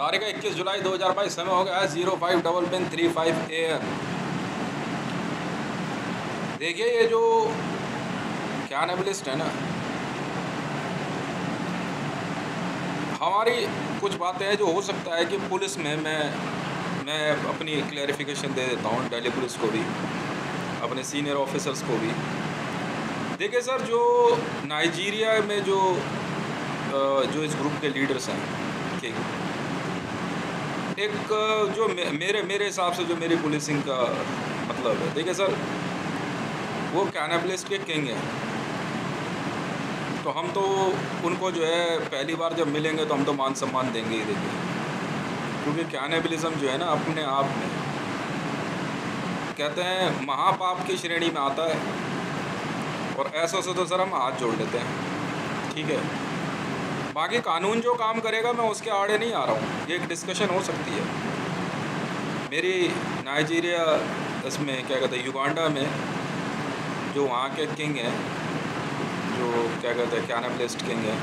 तारीख 21 जुलाई 2022। समय हो गया है 05:35 AM। देखिए ये जो कैनिबलिस्ट है ना, हमारी कुछ बातें हैं जो हो सकता है कि पुलिस में मैं अपनी क्लैरिफिकेशन दे देता हूँ, दिल्ली पुलिस को भी, अपने सीनियर ऑफिसर्स को भी। देखिए सर, जो नाइजीरिया में जो इस ग्रुप के लीडर्स हैं, ठीक, एक जो मेरे हिसाब से जो मेरी पुलिसिंग का मतलब है, देखिए सर, वो कैनिबलिस्ट के किंग हैं। तो हम तो उनको जो है पहली बार जब मिलेंगे तो हम तो मान सम्मान देंगे ही देंगे, क्योंकि कैनिबलिज्म जो है ना अपने आप में कहते हैं महापाप की श्रेणी में आता है, और ऐसा से तो सर हम हाथ जोड़ लेते हैं, ठीक है। बाकी कानून जो काम करेगा मैं उसके आड़े नहीं आ रहा हूँ, ये एक डिस्कशन हो सकती है। मेरी नाइजीरिया इसमें क्या कहते हैं, युगांडा में जो वहाँ के किंग हैं, जो क्या कहते हैं कैनिबलिस्ट किंग हैं,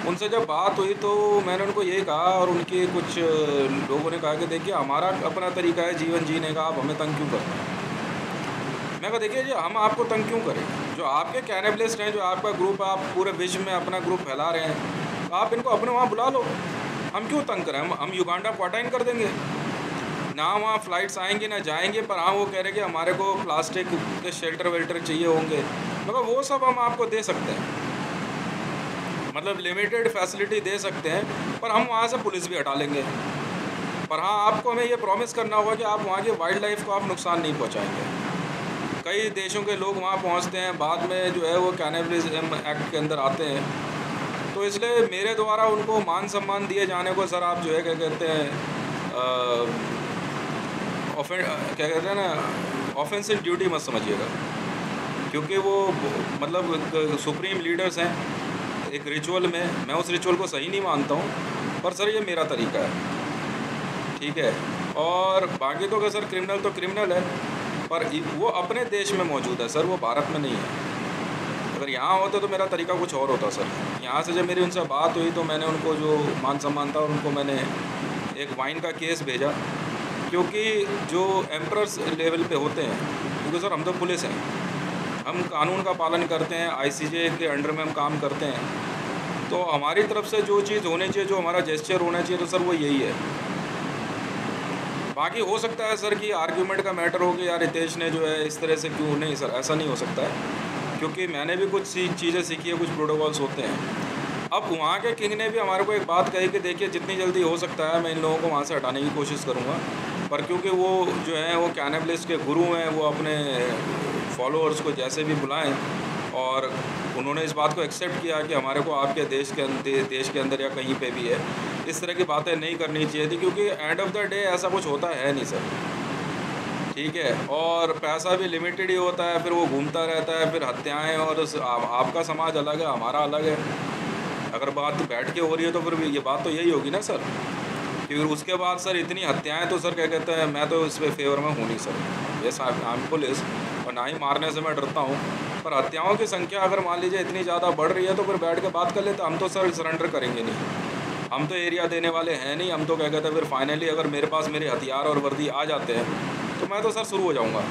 उनसे जब बात हुई तो मैंने उनको यही कहा, और उनके कुछ लोगों ने कहा कि देखिए हमारा अपना तरीका है जीवन जीने का, आप हमें तंग क्यों करते हैं। मैं कहा देखिए जी, हम आपको तंग क्यों करें? जो आपके कैनिबलिस्ट हैं, जो आपका ग्रुप, आप पूरे विश्व में अपना ग्रुप फैला रहे हैं, तो आप इनको अपने वहाँ बुला लो, हम क्यों तंग करें? हम युगांडा क्वारंटाइन कर देंगे ना, वहाँ फ़्लाइट्स आएंगी ना जाएंगे। पर हाँ, वो कह रहे कि हमारे को प्लास्टिक के शेल्टर वेल्टर चाहिए होंगे, मगर वो सब हम आपको दे सकते हैं, मतलब लिमिटेड फैसिलिटी दे सकते हैं, पर हम वहाँ से पुलिस भी हटा लेंगे। पर हाँ, आपको हमें ये प्रॉमिस करना होगा कि आप वहाँ की वाइल्ड लाइफ को आप नुकसान नहीं पहुँचाएंगे। कई देशों के लोग वहाँ पहुँचते हैं, बाद में जो है वो कैनिबलिज्म एक्ट के अंदर आते हैं, तो इसलिए मेरे द्वारा उनको मान सम्मान दिए जाने को सर आप जो है क्या कहते हैं क्या कहते हैं ना, ऑफेंसिव ड्यूटी मत समझिएगा, क्योंकि वो मतलब सुप्रीम लीडर्स हैं एक रिचुअल में। मैं उस रिचुअल को सही नहीं मानता हूँ, पर सर ये मेरा तरीका है, ठीक है। और बाकी तो क्या सर, क्रिमिनल तो क्रिमिनल है, पर वो अपने देश में मौजूद है सर, वो भारत में नहीं है। अगर यहाँ होते तो मेरा तरीका कुछ और होता सर। यहाँ से जब मेरी उनसे बात हुई तो मैंने उनको जो मान सम्मान था, उनको मैंने एक वाइन का केस भेजा, क्योंकि जो एम्परर्स लेवल पे होते हैं, क्योंकि सर हम तो पुलिस हैं, हम कानून का पालन करते हैं, ICJ के अंडर में हम काम करते हैं, तो हमारी तरफ से जो चीज़ होनी चाहिए, जो हमारा जेस्चर होना चाहिए, तो सर वो यही है। बाकी हो सकता है सर कि आर्ग्यूमेंट का मैटर हो कि यार रितेश ने जो है इस तरह से क्यों, नहीं सर ऐसा नहीं हो सकता है, क्योंकि मैंने भी कुछ चीज़ें सीखी है, कुछ प्रोटोकॉल्स होते हैं। अब वहाँ के किंग ने भी हमारे को एक बात कही कि देखिए जितनी जल्दी हो सकता है मैं इन लोगों को वहाँ से हटाने की कोशिश करूँगा, पर क्योंकि वो जो है वो कैनिबलिस्ट के गुरु हैं, वो अपने फॉलोअर्स को जैसे भी बुलाएं, और उन्होंने इस बात को एक्सेप्ट किया कि हमारे को आपके देश के अंदर या कहीं पे भी है इस तरह की बातें नहीं करनी चाहिए थी, क्योंकि एंड ऑफ द डे ऐसा कुछ होता है नहीं सर, ठीक है। और पैसा भी लिमिटेड ही होता है, फिर वो घूमता रहता है, फिर हत्याएं, और आपका समाज अलग है, हमारा अलग है। अगर बात बैठ के हो रही है तो फिर ये बात तो यही होगी ना सर, फिर उसके बाद सर इतनी हत्याएं, तो सर क्या कहते हैं, मैं तो इस पे फेवर में हूँ नहीं सर, ये आई एम पुलिस, और ना ही मारने से मैं डरता हूँ, पर हत्याओं की संख्या अगर मान लीजिए इतनी ज़्यादा बढ़ रही है तो फिर बैठ के बात कर लेते। हम तो सर सरेंडर करेंगे नहीं, हम तो एरिया देने वाले हैं नहीं, हम तो क्या कहते हैं फिर फाइनली अगर मेरे पास मेरे हथियार और वर्दी आ जाते हैं तो मैं तो सर शुरू हो जाऊँगा,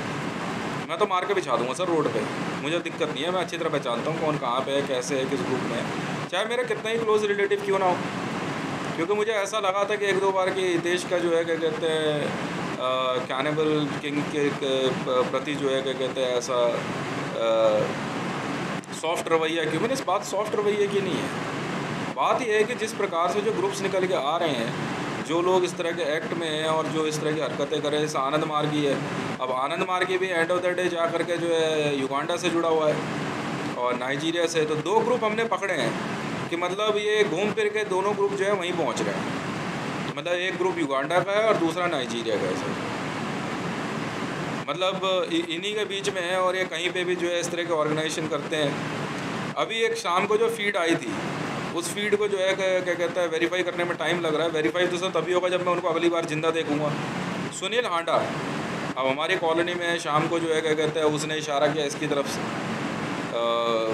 मैं तो मार के बिछा दूँगा सर रोड पे, मुझे दिक्कत नहीं है। मैं अच्छी तरह पहचानता हूँ कौन कहाँ पे है, कैसे है, किस ग्रुप में है, चाहे मेरा कितना ही क्लोज रिलेटिव क्यों ना हो, क्योंकि मुझे ऐसा लगा था कि एक दो बार कि देश का जो है क्या कहते हैं कैनिबल किंग के प्रति जो है क्या कहते हैं ऐसा सॉफ्ट रवैया क्यों। मैंने इस बात सॉफ्ट रवैये की नहीं है, बात यह है कि जिस प्रकार से जो ग्रुप्स निकल के आ रहे हैं, जो लोग इस तरह के एक्ट में हैं और जो इस तरह की हरकतें कर रहे हैं, जैसे आनंद मार्गी है। अब आनंद मार्गी भी एंड ऑफ द डे जा करके जो है युगांडा से जुड़ा हुआ है और नाइजीरिया से, तो दो ग्रुप हमने पकड़े हैं कि मतलब ये घूम फिर के दोनों ग्रुप जो है वहीं पहुंच रहे हैं, मतलब एक ग्रुप युगांडा का है और दूसरा नाइजीरिया का है सर, मतलब इन्हीं के बीच में है, और ये कहीं पे भी जो है इस तरह के ऑर्गेनाइजेशन करते हैं। अभी एक शाम को जो फीड आई थी, उस फीड को जो है क्या कहता है वेरीफाई करने में टाइम लग रहा है। वेरीफाई तो सर तभी होगा जब मैं उनको अगली बार जिंदा देखूंगा। सुनील हांडा अब हमारी कॉलोनी में शाम को जो है क्या कहते हैं उसने इशारा किया इसकी तरफ से,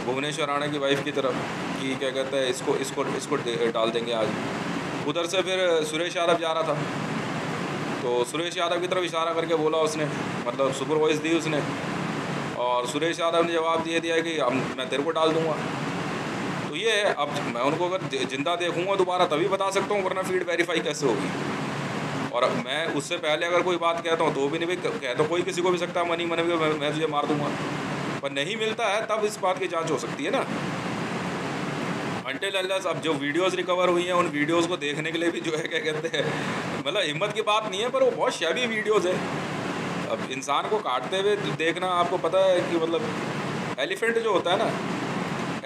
भुवनेश्वर राणा की वाइफ की तरफ, कि क्या कहता है इसको डाल देंगे आज। उधर से फिर सुरेश यादव जा रहा था, तो सुरेश यादव की तरफ इशारा करके बोला उसने, मतलब सुपर वॉइस दी उसने, और सुरेश यादव ने जवाब दिया कि मैं तेरे को डाल दूंगा। तो ये है, अब मैं उनको अगर जिंदा देखूंगा दोबारा तभी बता सकता हूँ, वरना फीड वेरीफाई कैसे होगी। और मैं उससे पहले अगर कोई बात कहता हूँ तो भी नहीं, भाई कह तो कोई किसी को भी सकता है, मनी मन भी मैं तुझे मार दूंगा, पर नहीं मिलता है तब इस बात की जांच हो सकती है ना। अनटिल अनलेस अब जो वीडियोस रिकवर हुई हैं उन वीडियोस को देखने के लिए भी जो है क्या कहते हैं, मतलब हिम्मत की बात नहीं है, पर वो बहुत शैबी वीडियोस है। अब इंसान को काटते हुए देखना, आपको पता है कि मतलब एलिफेंट जो होता है ना,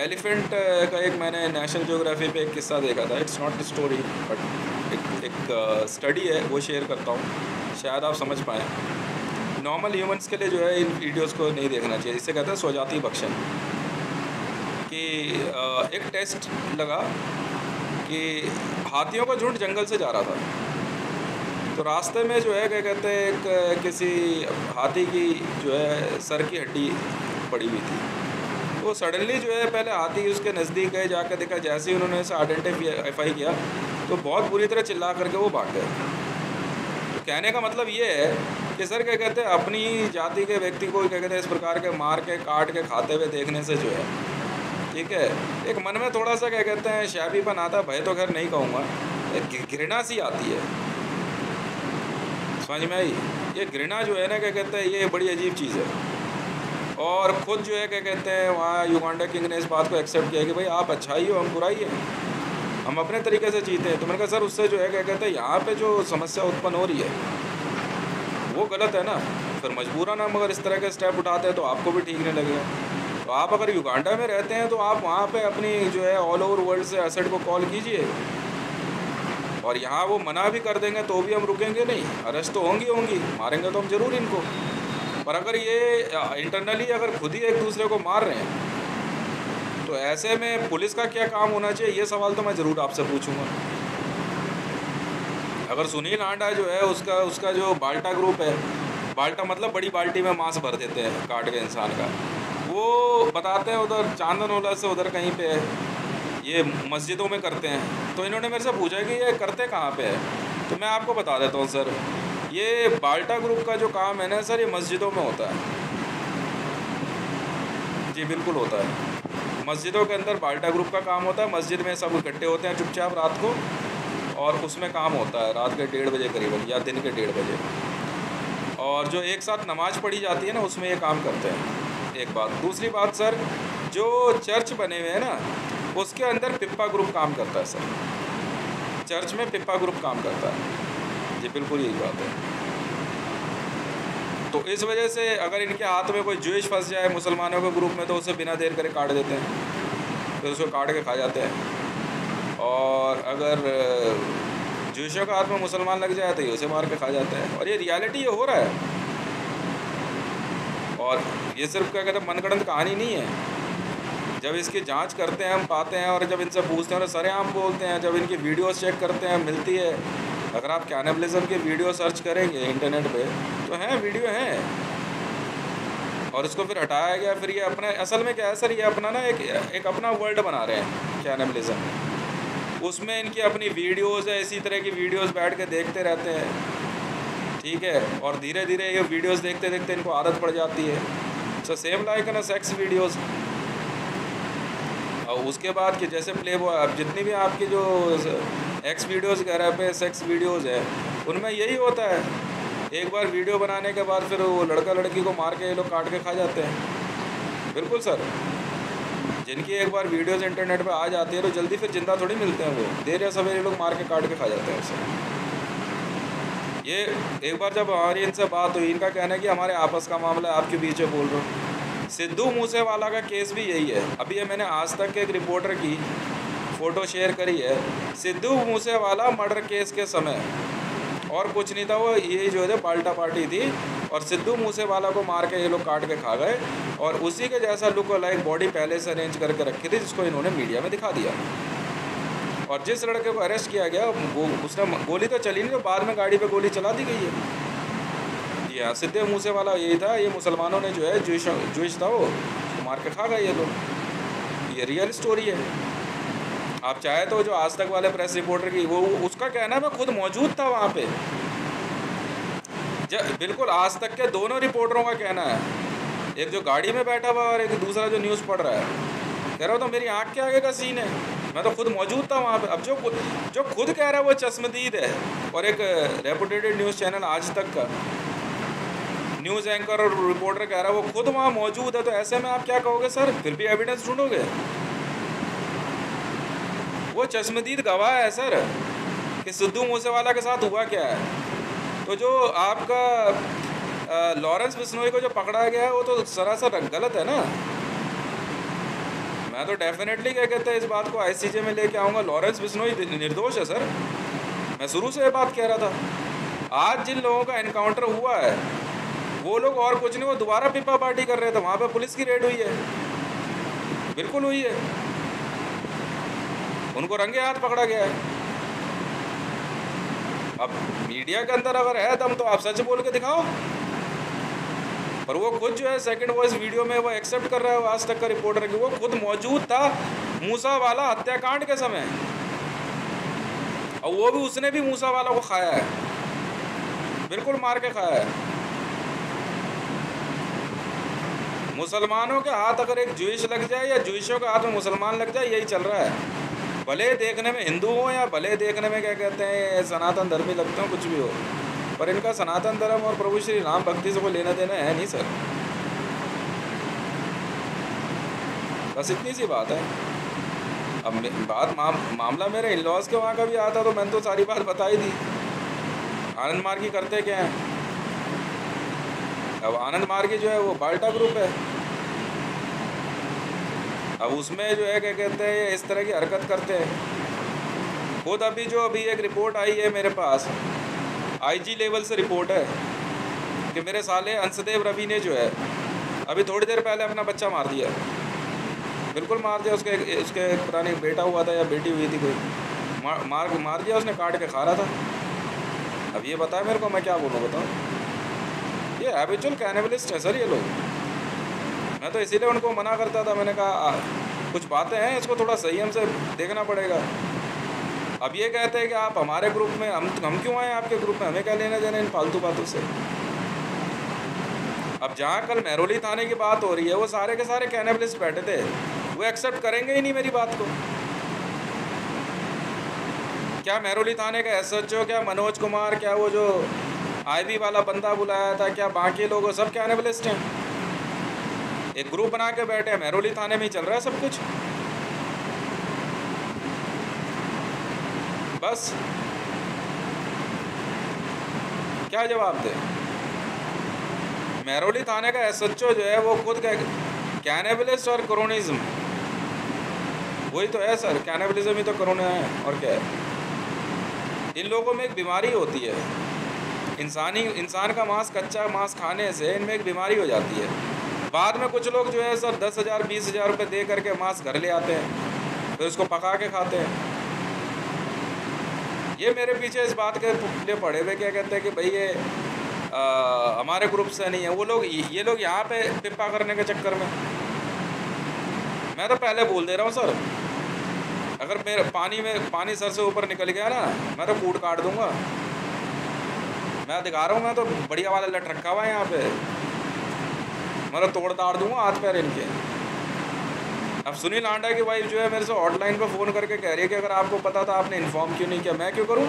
एलिफेंट का एक मैंने नेशनल ज्योग्राफी पे एक किस्सा देखा था, इट्स नॉट स्टोरी बट एक स्टडी है, वो शेयर करता हूँ, शायद आप समझ पाएँ। नॉर्मल ह्यूमंस के लिए जो है इन वीडियोस को नहीं देखना चाहिए, इसे कहते हैं स्वजाति भक्षण। कि एक टेस्ट लगा कि हाथियों का झुंड जंगल से जा रहा था, तो रास्ते में जो है क्या कहते हैं, एक किसी हाथी की जो है सर की हड्डी पड़ी हुई थी। वो सडनली जो है पहले हाथी उसके नज़दीक गए, जाकर देखा, जैसे ही उन्होंने इसे आइडेंटिफाई किया तो बहुत बुरी तरह चिल्ला करके वो भाग गए। तो कहने का मतलब ये है कि सर क्या कहते हैं, अपनी जाति के व्यक्ति को क्या कहते हैं इस प्रकार के मार के काट के खाते हुए देखने से जो है, ठीक है, एक मन में थोड़ा सा क्या कहते हैं शैबीपन आता है, भय तो खैर नहीं कहूँगा, एक घृणा सी आती है, समझ में आई। ये घृणा जो है ना क्या कहते हैं, ये बड़ी अजीब चीज़ है। और ख़ुद जो है क्या कहते हैं वहाँ युगांडा किंग ने इस बात को एक्सेप्ट किया कि भाई आप अच्छाई हो, हम बुराई है, हम अपने तरीके से जीते हैं। तो मैंने कहा सर उससे जो है क्या कहते हैं यहाँ पे जो समस्या उत्पन्न हो रही है वो गलत है ना, फिर मजबूरन हम अगर इस तरह के स्टेप उठाते हैं तो आपको भी ठीक नहीं लगेगा। तो आप अगर युगांडा में रहते हैं तो आप वहाँ पे अपनी जो है ऑल ओवर वर्ल्ड से एसेट को कॉल कीजिए, और यहाँ वो मना भी कर देंगे तो भी हम रुकेंगे नहीं, अरेस्ट तो होंगी, मारेंगे तो हम ज़रूर इनको। पर अगर ये इंटरनली अगर खुद ही एक दूसरे को मार रहे हैं तो ऐसे में पुलिस का क्या काम होना चाहिए, ये सवाल तो मैं ज़रूर आपसे पूछूंगा। अगर सुनील आंडा जो है उसका जो बाल्टा ग्रुप है, बाल्टा मतलब बड़ी बाल्टी में मांस भर देते हैं काट के इंसान का, वो बताते हैं उधर चांदनोला से उधर कहीं पे ये मस्जिदों में करते हैं। तो इन्होंने मेरे से पूछा कि ये करते कहाँ पे है, तो मैं आपको बता देता हूँ सर, ये बाल्टा ग्रुप का जो काम है ना सर, ये मस्जिदों में होता है। जी बिल्कुल होता है, मस्जिदों के अंदर बाल्टा ग्रुप का काम होता है। मस्जिद में सब इकट्ठे होते हैं चुपचाप रात को, और उसमें काम होता है रात के 1:30 बजे करीबन या दिन के 1:30 बजे, और जो एक साथ नमाज पढ़ी जाती है ना उसमें ये काम करते हैं। एक बात, दूसरी बात सर, जो चर्च बने हुए हैं ना उसके अंदर पिप्पा ग्रुप काम करता है सर, चर्च में पिप्पा ग्रुप काम करता है। जी बिल्कुल यही बात है। तो इस वजह से अगर इनके हाथ में कोई ज्यूइश फंस जाए मुसलमानों के ग्रुप में तो उसे बिना देर करे काट देते हैं, फिर उसको काट के खा जाते हैं। और अगर ज्यूइशों का हाथ में मुसलमान लग जाए तो ये उसे मार के खा जाते हैं, और ये रियलिटी ये हो रहा है। और ये सिर्फ क्या कहते हैं मनगढ़ंत कहानी नहीं है, जब इसकी जांच करते हैं हम पाते हैं, और जब इनसे पूछते हैं और सरेआम बोलते हैं, जब इनकी वीडियोस चेक करते हैं मिलती है। अगर आप कैनिबलिज्म की वीडियो सर्च करेंगे इंटरनेट पे तो हैं, वीडियो हैं, और इसको फिर हटाया गया। फिर ये अपना असल में क्या है सर, ये अपना ना एक अपना वर्ल्ड बना रहे हैं कैनिबलिज्म, उसमें इनकी अपनी वीडियोज़ है, इसी तरह की वीडियोज़ बैठ के देखते रहते हैं, ठीक है, और धीरे धीरे ये वीडियोज़ देखते देखते इनको आदत पड़ जाती है। सो सेम लाइक ना सेक्स वीडियोज़, और उसके बाद कि जैसे प्ले बॉय, अब जितनी भी आपकी जो एक्स वीडियोज़ वगैरह पे सेक्स वीडियोज़ है उनमें यही होता है, एक बार वीडियो बनाने के बाद फिर वो लड़का लड़की को मार के ये लोग काट के खा जाते हैं। बिल्कुल सर, जिनकी एक बार वीडियोज़ इंटरनेट पे आ जाती है तो जल्दी फिर जिंदा थोड़ी मिलते हैं, वो देर या सवेरे लोग मार के काट के खा जाते हैं उसे। ये एक बार जब हमारी इनसे बात हुई, इनका कहना है कि हमारे आपस का मामला है, आपके बीच में बोल रहा हूँ। सिद्धू मूसेवाला का केस भी यही है। अभी ये मैंने आज तक के एक रिपोर्टर की फ़ोटो शेयर करी है, सिद्धू मूसेवाला मर्डर केस के समय, और कुछ नहीं था, वो ये जो है बाल्टा पार्टी थी, और सिद्धू मूसेवाला को मार के ये लोग काट के खा गए, और उसी के जैसा लुक लाइक बॉडी पहले से अरेंज करके रखी थी, जिसको इन्होंने मीडिया में दिखा दिया। और जिस लड़के को अरेस्ट किया गया वो उसने गोली तो चली नहीं, तो बाद में गाड़ी पे गोली चला दी गई है। जी हाँ, सिद्धू मूसेवाला यही था, ये मुसलमानों ने जो है ज्यूइश था वो मार के खा गए ये लोग, ये रियल स्टोरी है। आप चाहे तो जो आज तक वाले प्रेस रिपोर्टर की वो उसका कहना है मैं खुद मौजूद था वहाँ पे। बिल्कुल आज तक के दोनों रिपोर्टरों का कहना है, एक जो गाड़ी में बैठा हुआ और एक दूसरा जो न्यूज़ पढ़ रहा है, कह रहा हो तो मेरी आँख के आगे का सीन है, मैं तो खुद मौजूद था वहाँ पे। अब जो खुद कह रहा है वो चश्मदीद है, और एक रेपुटेटेड न्यूज़ चैनल आज तक का न्यूज़ एंकर और रिपोर्टर कह रहा है वो खुद वहाँ मौजूद है, तो ऐसे में आप क्या कहोगे सर? फिर भी एविडेंस ढूंढोगे? वो चश्मदीद गवाह है सर कि सिद्धू मूसेवाला के साथ हुआ क्या है। तो जो आपका लॉरेंस बिश्नोई को जो पकड़ा गया है वो तो सरासर गलत है ना। मैं तो डेफिनेटली क्या कहते हैं इस बात को आईसीजे में लेके आऊँगा। लॉरेंस बिश्नोई निर्दोष है सर, मैं शुरू से ये बात कह रहा था। आज जिन लोगों का एनकाउंटर हुआ है वो लोग और कुछ नहीं, वो दोबारा पिपा पार्टी कर रहे थे, वहाँ पे पुलिस की रेड हुई है, बिल्कुल हुई है, उनको रंगे हाथ पकड़ा गया है। अब मीडिया के अंदर अगर है दम तो आप सच बोल के दिखाओ, पर वो खुद जो है सेकंड वॉइस वीडियो में वो एक्सेप्ट कर रहा है आज तक का रिपोर्टर कि वो खुद मौजूद था मूसावाला हत्याकांड के समय, और वो भी उसने भी मूसावाला को खाया है, बिल्कुल मार के खाया है। मुसलमानों के हाथ अगर एक जुइश लग जाए या जुइशों के हाथ में मुसलमान लग जाए, यही चल रहा है। भले देखने में हिंदू हो या भले देखने में क्या कहते हैं सनातन धर्मी लगते हो, कुछ भी हो, पर इनका सनातन धर्म और प्रभु श्री राम भक्ति से कोई लेना देना है नहीं सर। बस इतनी सी बात है। अब मामला मेरे इन लॉज के वहाँ का भी आता तो मैंने तो सारी बात बता ही दी। आनंद मार्गी करते क्या हैं? अब आनंद मार्गी जो है वो बाल्टा ग्रुप है, अब उसमें जो है क्या कहते हैं इस तरह की हरकत करते हैं। खुद अभी एक रिपोर्ट आई है मेरे पास, आईजी लेवल से रिपोर्ट है कि मेरे साले अंशदेव रवि ने जो है अभी थोड़ी देर पहले अपना बच्चा मार दिया, बिल्कुल मार दिया। उसके पुरानी बेटा हुआ था या बेटी हुई थी कोई, मार दिया उसने, काट के खा रहा था। अब ये बताया मेरे को, मैं क्या बोलूँ बताओ? ये हैबिचुअल कैनिबलिस्ट है सर ये लोग। मैं तो इसीलिए उनको मना करता था, मैंने कहा कुछ बातें हैं इसको थोड़ा संयम से देखना पड़ेगा। अब ये कहते हैं कि आप हमारे ग्रुप में, हम क्यों आए आपके ग्रुप में, हमें क्या लेना देना इन फालतू बातों से। अब जहाँ कल महरौली थाने की बात हो रही है वो सारे के सारे कैनिबलिस्ट बैठे थे, वो एक्सेप्ट करेंगे ही नहीं मेरी बात को। क्या महरौली थाने का एसएचओ, क्या मनोज कुमार, क्या वो जो आईबी वाला बंदा बुलाया था, क्या बाकी लोग सब कैनिबलिस्ट हैं? एक ग्रुप बना के बैठे हैं, महरौली थाने में ही चल रहा है सब कुछ। बस क्या जवाब दे? महरौली थाने का एसएचओ जो है वो खुद कैनिबलिस्ट और क्रोनिज्म, वही तो है सर, कैनिबलिज्म ही तो कोरोना है और क्या है। इन लोगों में एक बीमारी होती है, इंसान का मांस, कच्चा मांस खाने से इनमें एक बीमारी हो जाती है। बाद में कुछ लोग जो है सर 10,000 20,000 रुपये दे करके मांस घर ले आते हैं, फिर उसको पका के खाते हैं। ये मेरे पीछे इस बात के लिए पड़े हुए क्या कहते हैं कि भाई ये हमारे ग्रुप से नहीं है। वो लोग, ये लोग यहाँ पे पिप्पा करने के चक्कर में, मैं तो पहले बोल दे रहा हूँ सर, अगर मेरे पानी सर से ऊपर निकल गया ना, मैं तो कूट काट दूंगा। मैं दिखा रहा हूँ, मैं तो बढ़िया वाला लट रखा हुआ है यहाँ पे, मैं तो तोड़ ताड़ दूंगा हाथ पैर इनके। अब सुनील आंडा की वाइफ जो है मेरे से हॉटलाइन पर फ़ोन करके कह रही है कि अगर आपको पता था आपने इन्फॉर्म क्यों नहीं किया। मैं क्यों करूँ?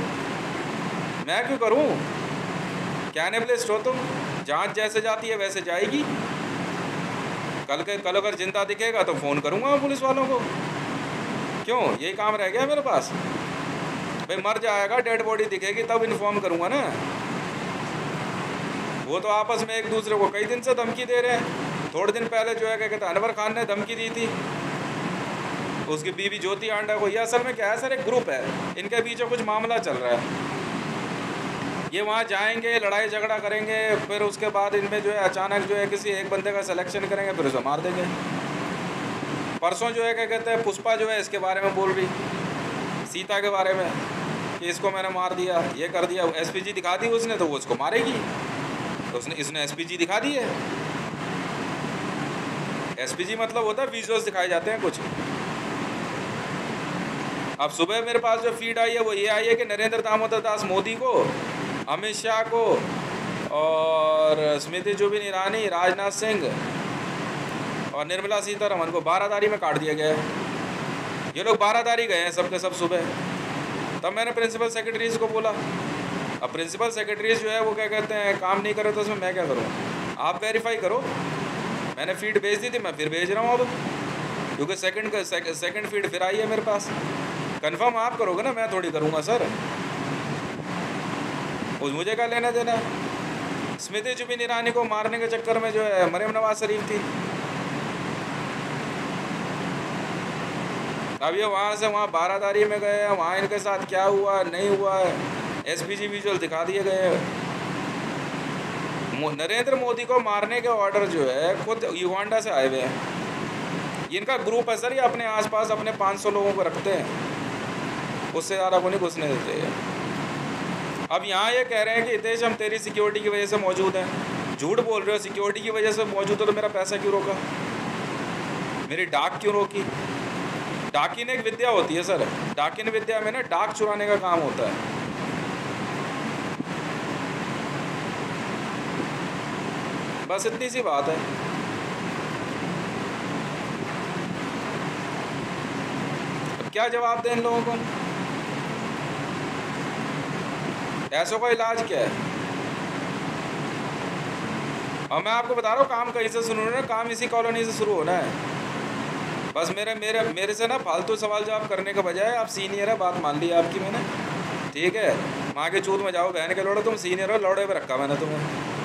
कैनिबलिस्ट हो तुम, जांच जैसे जाती है वैसे जाएगी। कल अगर जिंदा दिखेगा तो फ़ोन करूँगा पुलिस वालों को। क्यों, यही काम रह गया मेरे पास? भाई मर जाएगा, डेड बॉडी दिखेगी तब इन्फॉर्म करूँगा ना। वो तो आपस में एक दूसरे को कई दिन से धमकी दे रहे हैं। थोड़े दिन पहले जो है क्या कहते हैं अनवर खान ने धमकी दी थी उसकी बीवी ज्योति आंडा को। ये असल में क्या है सर, एक ग्रुप है, इनके बीच में कुछ मामला चल रहा है। ये वहाँ जाएंगे, लड़ाई झगड़ा करेंगे, फिर उसके बाद इनमें जो है अचानक जो है किसी एक बंदे का सिलेक्शन करेंगे, फिर उसे मार देंगे। परसों जो है क्या कहते हैं पुष्पा जो है इसके बारे में बोल रही, सीता के बारे में, कि इसको मैंने मार दिया, ये कर दिया। एसपीजी दिखा दी उसने तो वो उसको मारेगी, तो इसने एसपीजी दिखा दी है। एसपीजी मतलब होता है विजुअल्स दिखाए जाते हैं कुछ। अब सुबह मेरे पास जो फीड आई है वो ये आई है कि नरेंद्र दामोदर दास मोदी को, अमित शाह को और स्मृति जुबिन ईरानी, राजनाथ सिंह और निर्मला सीतारमन को बारादारी में काट दिया गया है। ये लोग बारादारी गए हैं सबके सब सुबह। तब मैंने प्रिंसिपल सेक्रेटरीज को बोला। अब प्रिंसिपल सेक्रेटरीज जो है वो क्या कहते हैं काम नहीं करे तो उसमें मैं क्या करूँ? आप वेरीफाई करो। मैंने फीड भेज दी थी, मैं फिर भेज रहा हूँ अब, क्योंकि सेकंड फीड फिर आई है मेरे पास। कंफर्म आप करोगे ना, मैं थोड़ी करूँगा सर। उस मुझे क्या लेना देना है? स्मृति जुबिन ईरानी को मारने के चक्कर में जो है मरियम नवाज शरीफ थी। अब ये वहाँ से वहाँ बारादारी में गए हैं, वहाँ इनके साथ क्या हुआ नहीं हुआ है एसपीजी विजुअल दिखा दिए गए हैं। नरेंद्र मोदी को मारने के ऑर्डर जो है खुद युगांडा से आए हुए हैं। इनका ग्रुप है सर, ये अपने आसपास अपने 500 लोगों को रखते हैं, उससे ज़्यादा को नहीं घुसने देते हैं। अब यहाँ ये कह रहे हैं कि हितेश हम तेरी सिक्योरिटी की वजह से मौजूद हैं। झूठ बोल रहे हो। सिक्योरिटी की वजह से मौजूद हो तो मेरा पैसा क्यों रोका? मेरी डाक क्यों रोकी? डाकिन एक विद्या होती है सर। डाकिन विद्या में ना डाक चुराने का काम होता है। बस इतनी सी बात है। अब क्या जवाब दें इन लोगों को? ऐसों का इलाज क्या है? और मैं आपको बता रहा हूँ काम कहीं से शुरू होना है, काम इसी कॉलोनी से शुरू होना है। बस मेरे से ना फालतू सवाल जवाब करने के बजाय, आप सीनियर है, बात मान ली आपकी मैंने, ठीक है? माँ के चूत में जाओ बहन के लौड़ो, तुम सीनियर हो, लौड़े पे रखा मैंने तुम्हें।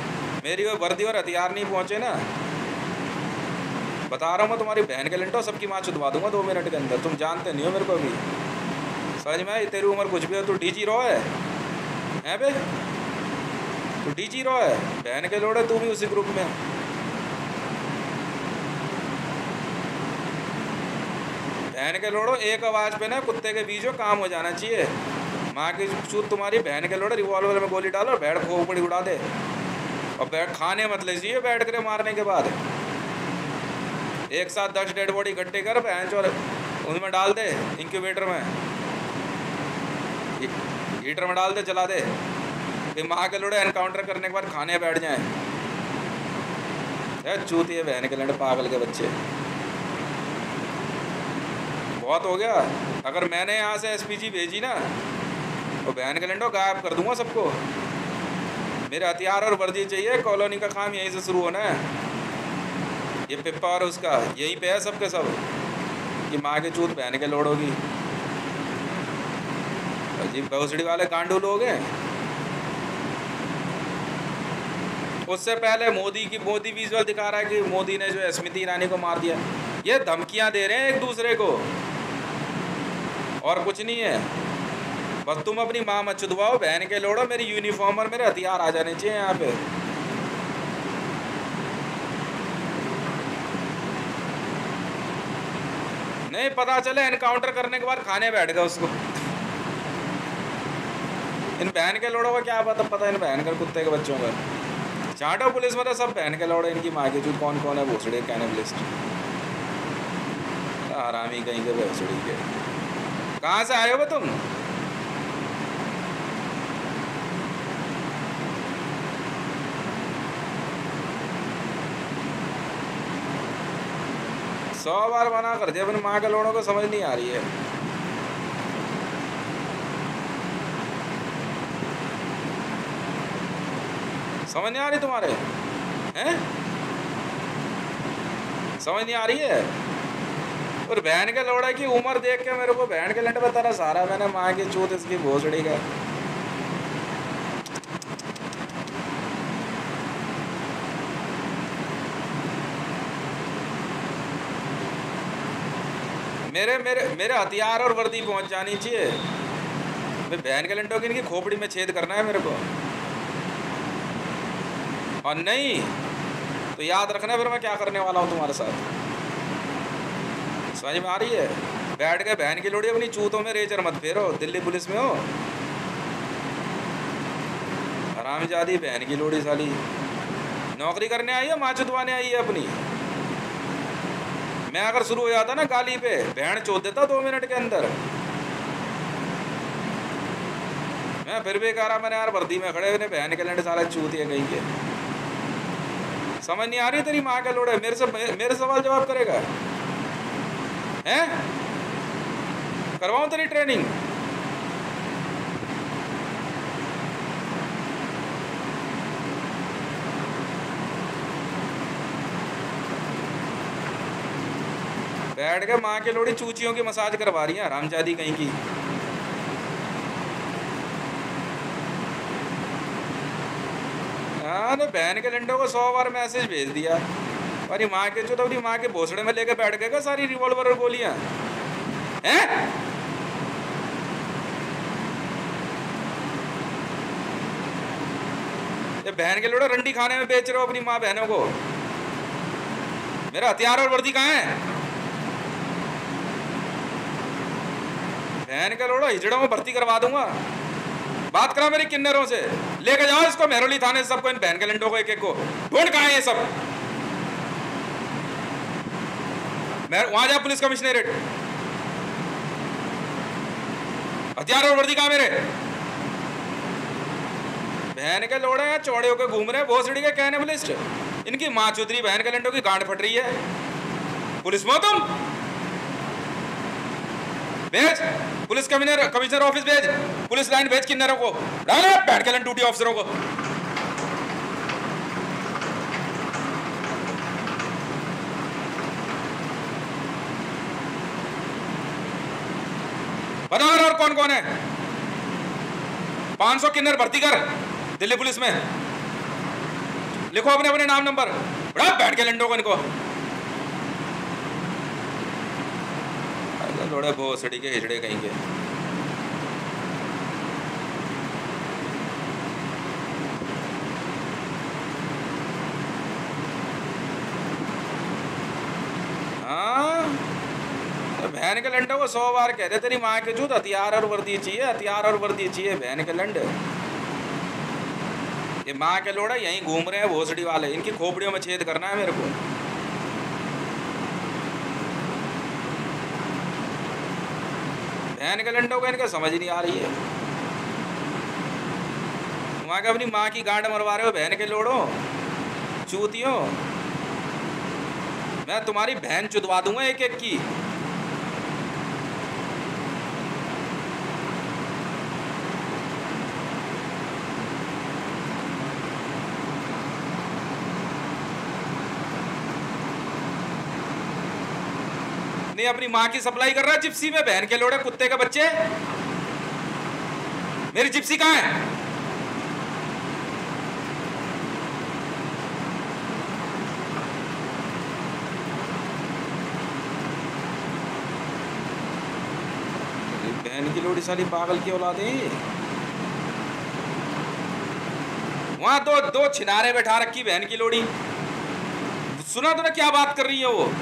मेरी वो वर्दी और हथियार नहीं पहुँचे ना, बता रहा हूँ मैं, तुम्हारी बहन के लिंटो सबकी माँ चुदवा दूंगा 2 मिनट के अंदर। तुम जानते नहीं हो मेरे को अभी, समझ में आई? तेरी उम्र कुछ भी हो, तू डीजी रॉ है बे, तू डीजी रॉ है, बहन के लोड़े तू भी उसी ग्रुप में। बहन के लोड़ो एक आवाज़ पे ना कुत्ते के बीच में काम हो जाना चाहिए। माँ की चूत तुम्हारी, बहन के लोड़े रिवॉल्वर में गोली डालो, बैठ खोपड़ी उड़ा दे और बैठ खाने मत ले चाहिए बैठ कर मारने के बाद। एक साथ 10 डेड बॉडी इकट्ठे कर बहन चोर उनमें डाल दे, इंक्यूबेटर में, हीटर में डाल दे, जला दे, फिर माँ के लोड़े एनकाउंटर करने के बाद खाने बैठ जाएं। चूतिए बहन के लड़े पागल के बच्चे, बहुत हो गया। अगर मैंने यहाँ से एसपीजी भेजी ना तो बहन के लंडो गायब कर दूंगा सबको। मेरे हथियार और वर्दी चाहिए, कॉलोनी का काम यहीं से शुरू होना है। ये पिप्पा और उसका यहीं पे है सबके सब, कि माँ के चूत बहन के लोड़ होगी। अजीब भौसड़ी वाले गांडू लोग हैं। उससे पहले मोदी विजुअल दिखा रहा है कि मोदी ने जो है स्मृति ईरानी को मार दिया। ये धमकियां दे रहे हैं एक दूसरे को, और कुछ नहीं है। बस तुम अपनी माँ मत चुदवाओ, बहन के लोड़ो, मेरी यूनिफॉर्म और मेरे हथियार आ जाने चाहिए यहाँ पे। नहीं पता चले एनकाउंटर करने के बाद खाने बैठ गए उसको। इन बहन के लोड़ों का क्या पता इन बहन के कुत्ते के बच्चों का। चाटो पुलिस में तो सब बहन के लोड़े, इनकी माँ के चूत कौन कौन है भोसड़ी कैनिबलिस्ट, हरामी कहीं के भोसड़ी के। कहाँ से आए हो तुम? सौ बार मना कर दिया, अपनी माँ के लोड़ों को समझ नहीं आ रही है। समझ नहीं आ रही तुम्हारे हैं? समझ नहीं आ रही है? और बहन के लोड़ा की उम्र देख के मेरे को बहन के लंड बता रहा सारा, मैंने माँ की चूत इसकी भोसड़ी का। मेरे हथियार और वर्दी पहुंच जानी चाहिए। मैं बहन के लंडों की इनकी खोपड़ी में छेद करना है मेरे को, और नहीं तो याद रखना फिर मैं क्या करने वाला हूँ तुम्हारे साथ। समझ में आ रही है? बैठ के बहन की लोड़ी अपनी चूतों में रेजर मत फेरो, दिल्ली पुलिस में हो। हरामजादी बहन की लोड़ी साली, नौकरी करने आई है, माँ चुदवाने आई है अपनी। मैं अगर शुरू हो जाता ना गाली पे, बहन चोद देता 2 मिनट के अंदर। मैं फिर भी कह रहा, मैंने यार वर्दी में खड़े हुए बहन के लंडे सारा चूतिए कहीं के। समझ नहीं आ रही तेरी माँ के लोड़े, मेरे सवाल जवाब करेगा हैं? करवाऊं तेरी ट्रेनिंग? बैठ के माँ के लोड़ी चूचियों की मसाज करवा रही है हरामजादी कहीं की। अरे बहन के लंडों को 100 बार मैसेज भेज दिया, अरे माँ के जो तो अपनी माँ के भोसड़े में लेके बैठ गए सारी रिवॉल्वर और गोलियां हैं। ये बहन के लोड़े रंडी खाने में बेच रहे हो अपनी माँ बहनों को। मेरा हथियार और वर्दी कहाँ है? बहन का लोड़ा हिजड़ों में भर्ती करवा दूंगा। बात करा मेरी किन्नरों से, लेके जाओ इसको मेहरौली थाने से, सबको, इन बहन के लंडों को एक एक को। ढूंढ कहाँ है ये सब? वहां जा पुलिस कमिश्नरेट। हथियार और वर्दी कहाँ मेरे? बहन के लोड़े हैं चौड़े होकर घूम रहे हैं भोसड़ी के कैनिबलिस्ट। इनकी माँ चौधरी बहन के लंडों की गांड फट रही है। पुलिस में हो तुम? भेज पुलिस कमिश्नर ऑफिस भेज, पुलिस लाइन भेज किन्नरों को, डालो बहन के लंड ड्यूटी ऑफिसरों को। बता और कौन कौन है? 500 किन्नर भर्ती कर दिल्ली पुलिस में। लिखो अपने अपने नाम नंबर, बड़ा बैठ के लंडों को इनको। थोड़े भोसड़ी के हिजड़े कहीं के। हाँ, बहन के लंडों को 100 बार कहते तेरी माँ के जूत हथियार और वर्दी चाहिए, हथियार और वर्दी चाहिए। बहन के लंड, ये माँ के लोड़ा यहीं घूम रहे हैं भोसड़ी वाले, इनकी खोपड़ियों में छेद करना है मेरे को। बहन के लंडों को इनका समझ नहीं आ रही है। वहां के अपनी माँ की गांड मरवा रहे हो बहन के लोड़ो चूतियों। मैं तुम्हारी बहन चुदवा दूंगा एक एक की। नहीं अपनी माँ की सप्लाई कर रहा है जिप्सी में, बहन के लोड़े कुत्ते के बच्चे। मेरी जिप्सी कहाँ है? बहन की लोड़ी सारी पागल की औलाद है। वहां दो छिनारे बैठा रखी बहन की लोड़ी। सुना तूने क्या बात कर रही है वो?